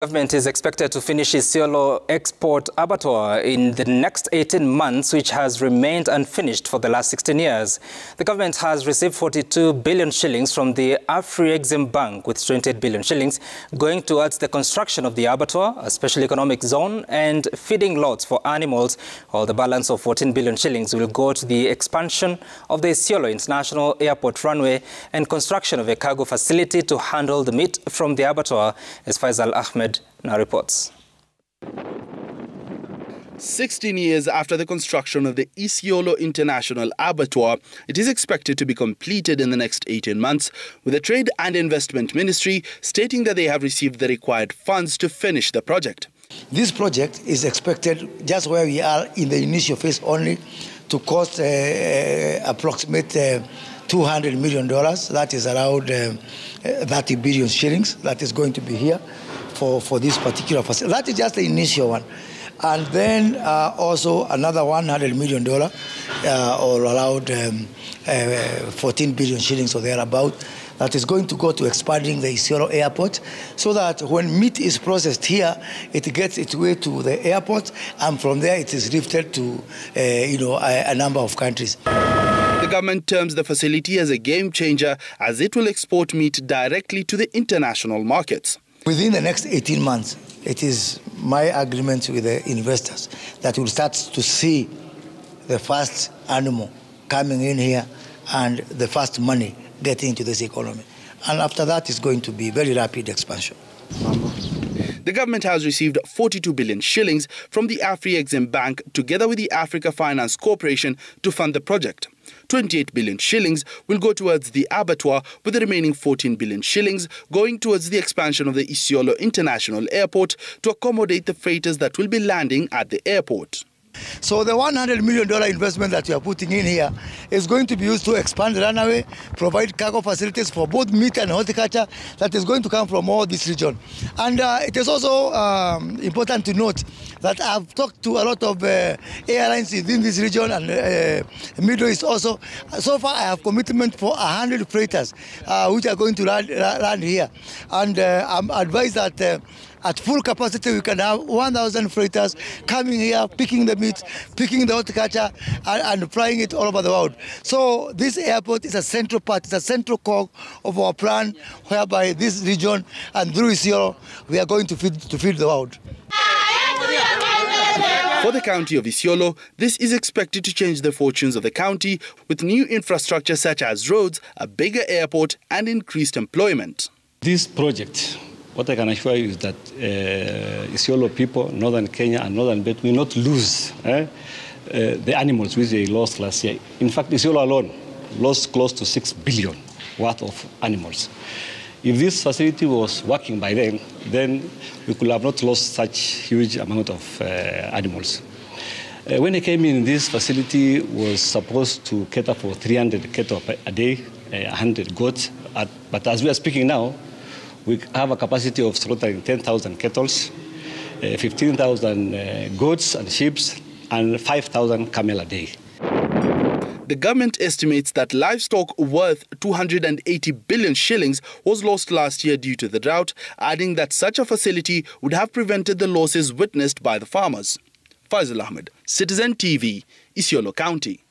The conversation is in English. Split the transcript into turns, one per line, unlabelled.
Government is expected to finish Isiolo export abattoir in the next 18 months, which has remained unfinished for the last 16 years. The government has received 42 billion shillings from the Afriexim Bank, with 28 billion shillings going towards the construction of the abattoir, a special economic zone, and feeding lots for animals, while the balance of 14 billion shillings will go to the expansion of the Isiolo International Airport runway and construction of a cargo facility to handle the meat from the abattoir, as Faisal Ahmed now reports.
16 years after the construction of the Isiolo International Abattoir, it is expected to be completed in the next 18 months, with the Trade and Investment Ministry stating that they have received the required funds to finish the project.
This project is expected, just where we are in the initial phase only, to cost approximate $200 million. That is around 30 billion shillings that is going to be here for this particular facility. That is just the initial one. And then also another $100 million or around 14 billion shillings or thereabout that is going to go to expanding the Isiolo airport, so that when meat is processed here, it gets its way to the airport, and from there it is lifted to a number of countries.
The government terms the facility as a game changer, as it will export meat directly to the international markets.
Within the next 18 months, it is my agreement with the investors that we'll start to see the first animal coming in here and the first money getting into this economy. And after that, it's going to be very rapid expansion.
The government has received 42 billion shillings from the Afriexim Bank together with the Africa Finance Corporation to fund the project. 28 billion shillings will go towards the abattoir, with the remaining 14 billion shillings going towards the expansion of the Isiolo International Airport to accommodate the freighters that will be landing at the airport.
So the $100 million investment that we are putting in here is going to be used to expand the runway, provide cargo facilities for both meat and horticulture that is going to come from all this region. And it is also important to note that I've talked to a lot of airlines within this region and Middle East also. So far I have commitment for 100 freighters which are going to land here. And I'm advised that at full capacity, we can have 1,000 freighters coming here, picking the meat, picking the horticulture, and flying it all over the world. So this airport is a central part, it's a central core of our plan, whereby this region and through Isiolo, we are going to feed the world.
For the county of Isiolo, this is expected to change the fortunes of the county with new infrastructure such as roads, a bigger airport, and increased employment.
This project, what I can assure you is that Isiolo people, northern Kenya and northern Bet will not lose the animals which they lost last year. In fact, Isiolo alone lost close to 6 billion worth of animals. If this facility was working by then we could have not lost such huge amount of animals. When I came in, this facility was supposed to cater for 300 cattle a day, 100 goats. But as we are speaking now, we have a capacity of slaughtering 10,000 cattle, 15,000 goats and sheep, and 5,000 camel a day.
The government estimates that livestock worth 280 billion shillings was lost last year due to the drought, adding that such a facility would have prevented the losses witnessed by the farmers. Faisal Ahmed, Citizen TV, Isiolo County.